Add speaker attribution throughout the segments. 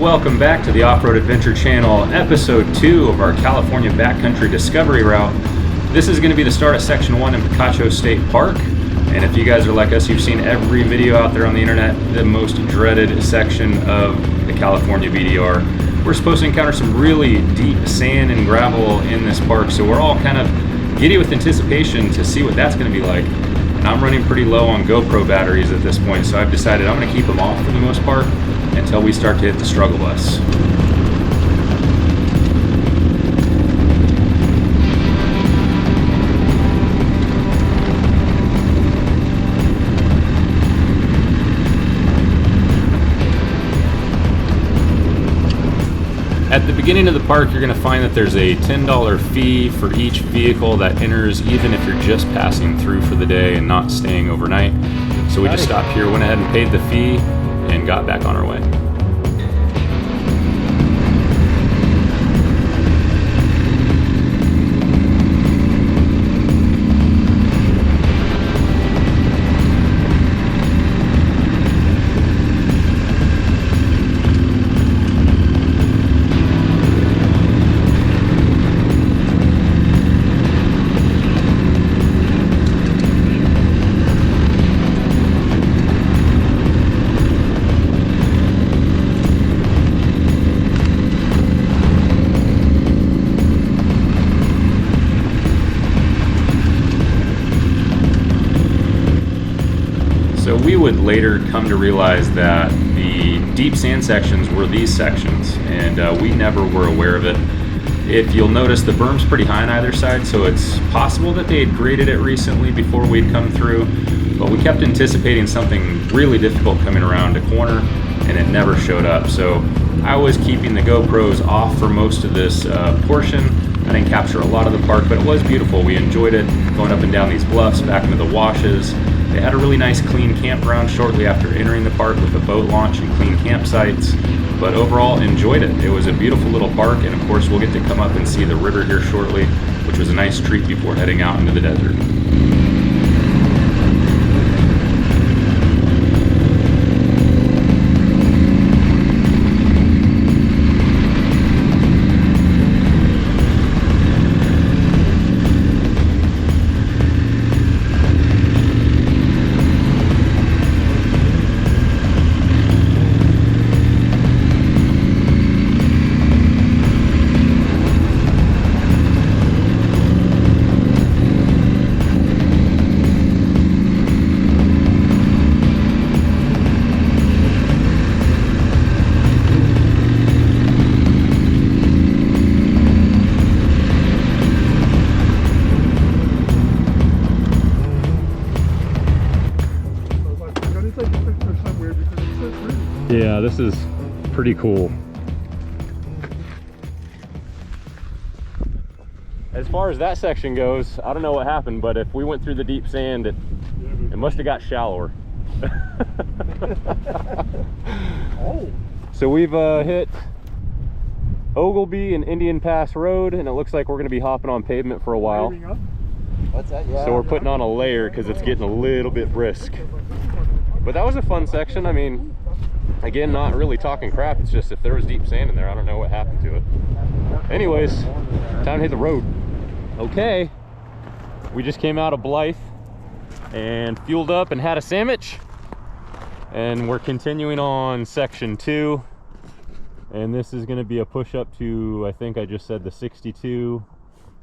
Speaker 1: Welcome back to the Off-Road Adventure Channel, episode 2 of our California Backcountry Discovery Route. This is going to be the start of Section 1 in Picacho State Park. And if you guys are like us, you've seen every video out there on the internet, the most dreaded section of the California BDR. We're supposed to encounter some really deep sand and gravel in this park, so we're all kind of giddy with anticipation to see what that's going to be like. And I'm running pretty low on GoPro batteries at this point, so I've decided I'm going to keep them off for the most part until we start to hit the struggle bus. At the beginning of the park, you're going to find that there's a $10 fee for each vehicle that enters, even if you're just passing through for the day and not staying overnight. So we just stopped here, went ahead and paid the fee, and got back on our way. So we would later come to realize that the deep sand sections were these sections, and we never were aware of it. If you'll notice, the berm's pretty high on either side, so it's possible that they had graded it recently before we'd come through, but we kept anticipating something really difficult coming around a corner, and it never showed up. So I was keeping the GoPros off for most of this portion. I didn't capture a lot of the park, but it was beautiful. We enjoyed it, going up and down these bluffs, back into the washes. They had a really nice clean campground shortly after entering the park with a boat launch and clean campsites, but overall enjoyed it. It was a beautiful little park, and of course we'll get to come up and see the river here shortly, which was a nice treat before heading out into the desert. Yeah, this is pretty cool. As far as that section goes, I don't know what happened, but if we went through the deep sand, it must have got shallower.
Speaker 2: Oh.
Speaker 1: So we've hit Oglebay and Indian Pass Road, and it looks like we're going to be hopping on pavement for a while.
Speaker 2: What's that? Yeah.
Speaker 1: So we're putting on a layer because it's getting a little bit brisk. But that was a fun section. I mean, again, not really talking crap. It's just if there was deep sand in there, I don't know what happened to it. Anyways, time to hit the road. Okay, we just came out of Blythe and fueled up and had a sandwich. And we're continuing on section 2. And this is gonna be a push up to, I think I just said the 62,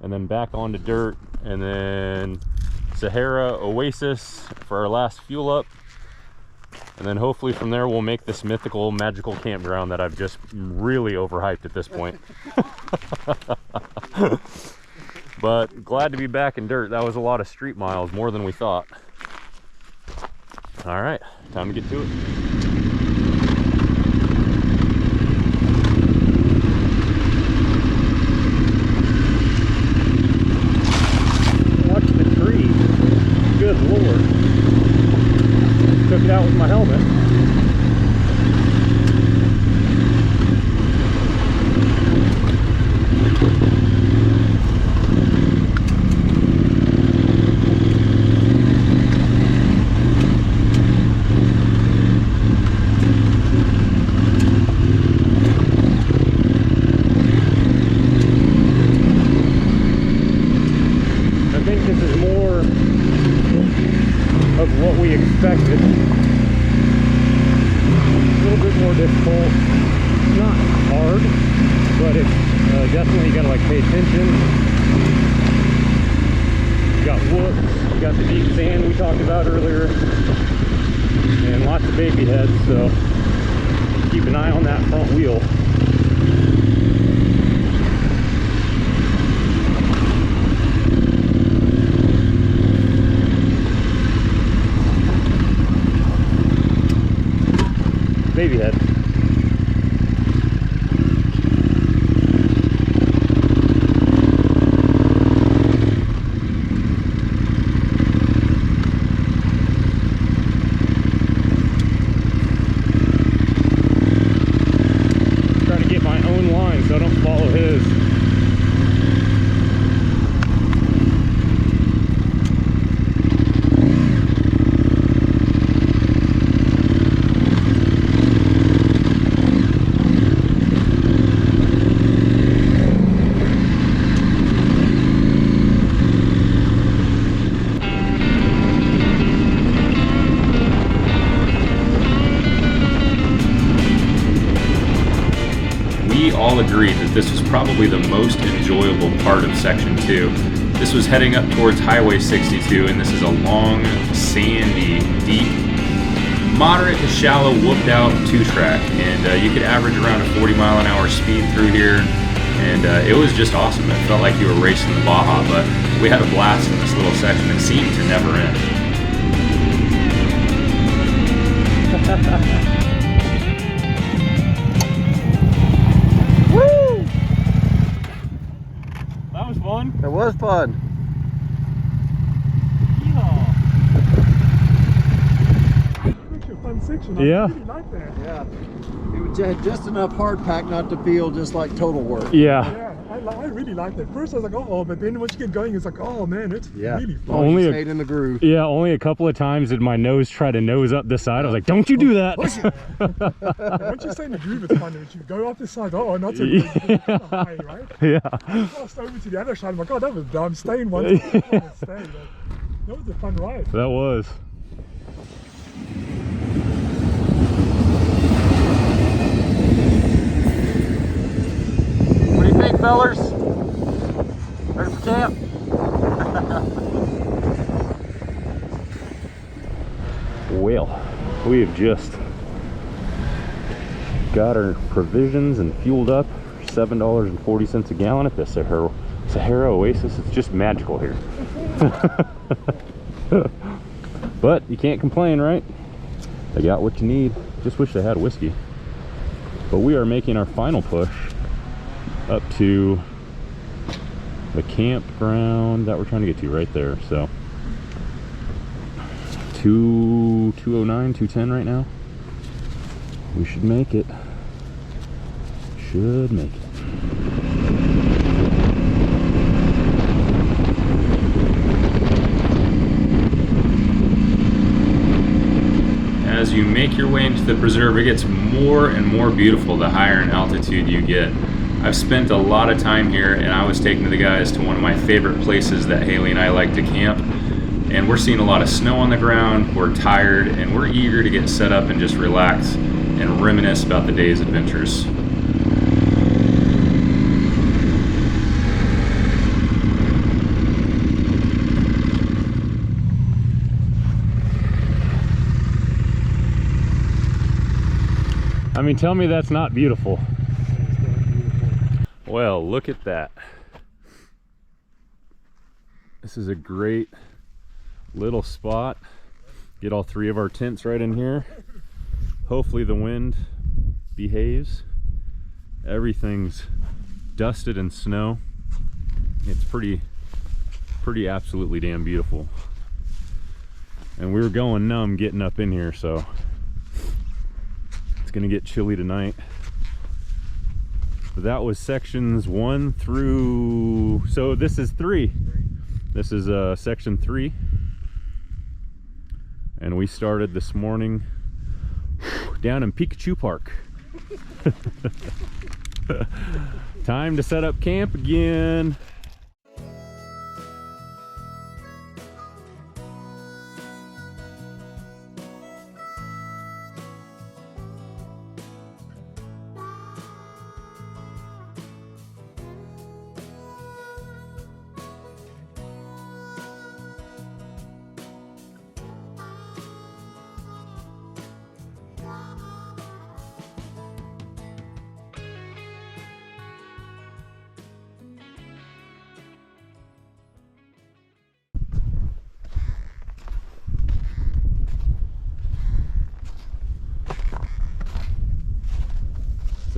Speaker 1: and then back onto dirt, and then Sahara Oasis for our last fuel up. And then hopefully from there we'll make this mythical, magical campground that I've just really overhyped at this point. But glad to be back in dirt. That was a lot of street miles, more than we thought. All right, time to get to it.
Speaker 2: Watch the tree. Good Lord. Took it out with my helmet. what we expected. A little bit more difficult. Not hard, but it's definitely, you gotta like pay attention. You got whoops, you got the deep sand we talked about earlier, and lots of baby heads, so keep an eye on that front wheel. Baby head. Trying to get my own line so I don't follow his.
Speaker 1: We all agreed that this was probably the most enjoyable part of Section 2. This was heading up towards Highway 62, and this is a long, sandy, deep, moderate to shallow, whooped-out two-track, and you could average around a 40-mile-an-hour speed through here, and it was just awesome. It felt like you were racing the Baja, but we had a blast in this little section that seemed to never end.
Speaker 2: Woo! That was fun.
Speaker 3: It was fun.
Speaker 4: Such a fun section.
Speaker 2: Yeah.
Speaker 4: I really like that.
Speaker 3: Yeah. It had just enough hard pack not to feel just like total work.
Speaker 2: Yeah.
Speaker 4: Yeah, I really liked it. First I was like, oh, but then once you get going, it's like, oh man, it's really fun.
Speaker 2: Only
Speaker 3: You
Speaker 2: a-
Speaker 3: stayed in the groove.
Speaker 2: Yeah, only a couple of times did my nose try to nose up this side. I was like, don't you do that.
Speaker 4: Once you stay in the groove, it's fun. Once you go off this side, oh, not so good. It's kind of high, right?
Speaker 2: Yeah.
Speaker 4: I crossed over to the other side. I'm like, oh, that was dumb. Staying one side. Stay. That was a fun ride.
Speaker 2: That was.
Speaker 3: What do you think, fellers? Ready for camp?
Speaker 2: Well, we have just got our provisions and fueled up for $7.40 a gallon at the Sahara Oasis. It's just magical here. But you can't complain, right? They got what you need. Just wish they had whiskey. But we are making our final push up to the campground that we're trying to get to right there. So 209, 210 right now. We should make it. Should make it.
Speaker 1: As you make your way into the preserve, it gets more and more beautiful the higher in altitude you get. I've spent a lot of time here, and I was taking the guys to one of my favorite places that Haley and I like to camp. And we're seeing a lot of snow on the ground, we're tired, and we're eager to get set up and just relax and reminisce about the day's adventures.
Speaker 2: I mean, tell me that's not beautiful. Well, look at that. This is a great little spot. Get all three of our tents right in here. Hopefully the wind behaves. Everything's dusted in snow. It's pretty absolutely damn beautiful. And we were going numb getting up in here, so it's gonna get chilly tonight. But that was sections 1 through, so this is 3. This is section 3. And we started this morning down in Pikachu Park. Time to set up camp again.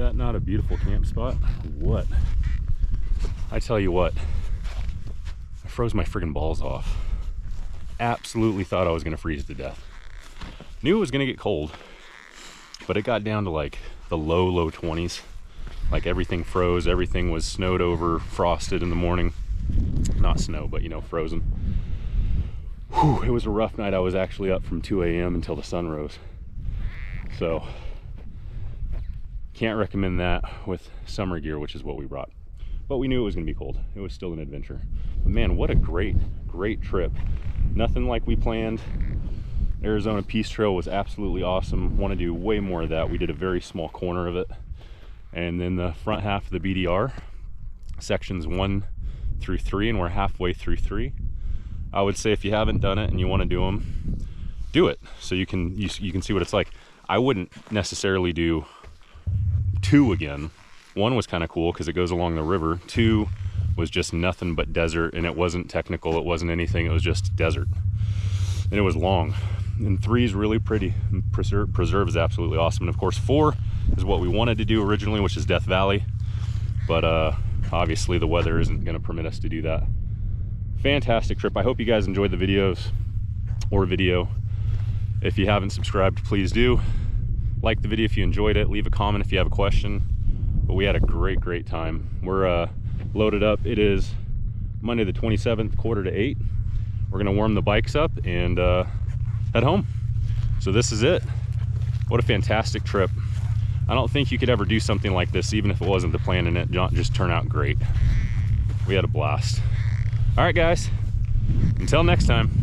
Speaker 2: that not a beautiful camp spot? What? I tell you what, I froze my friggin' balls off. Absolutely thought I was gonna freeze to death. Knew it was gonna get cold, but it got down to like the low 20s. Like everything froze, everything was snowed over, frosted in the morning. Not snow, but you know, frozen. Whew, it was a rough night. I was actually up from 2 a.m. until the sun rose. So, can't recommend that with summer gear, which is what we brought. But we knew it was gonna be cold. It was still an adventure. But man, what a great trip. Nothing like we planned. Arizona Peace Trail was absolutely awesome. Want to do way more of that. We did a very small corner of it. And then the front half of the BDR, sections 1 through 3, and we're halfway through 3. I would say if you haven't done it and you want to do them, do it so you can see what it's like. I wouldn't necessarily do 2 again. 1 was kind of cool because it goes along the river. 2 was just nothing but desert, and it wasn't technical, it wasn't anything, it was just desert. And it was long. And 3 is really pretty. Preserve is absolutely awesome. And of course 4 is what we wanted to do originally, which is Death Valley. But obviously the weather isn't going to permit us to do that. Fantastic trip. I hope you guys enjoyed the videos or video. If you haven't subscribed, please do. Like the video if you enjoyed it. Leave a comment if you have a question. But we had a great time. We're loaded up. It is Monday the 27th, 7:45. We're going to warm the bikes up and head home. So this is it. What a fantastic trip. I don't think you could ever do something like this, even if it wasn't the plan, and it just turn out great. We had a blast. All right, guys, until next time.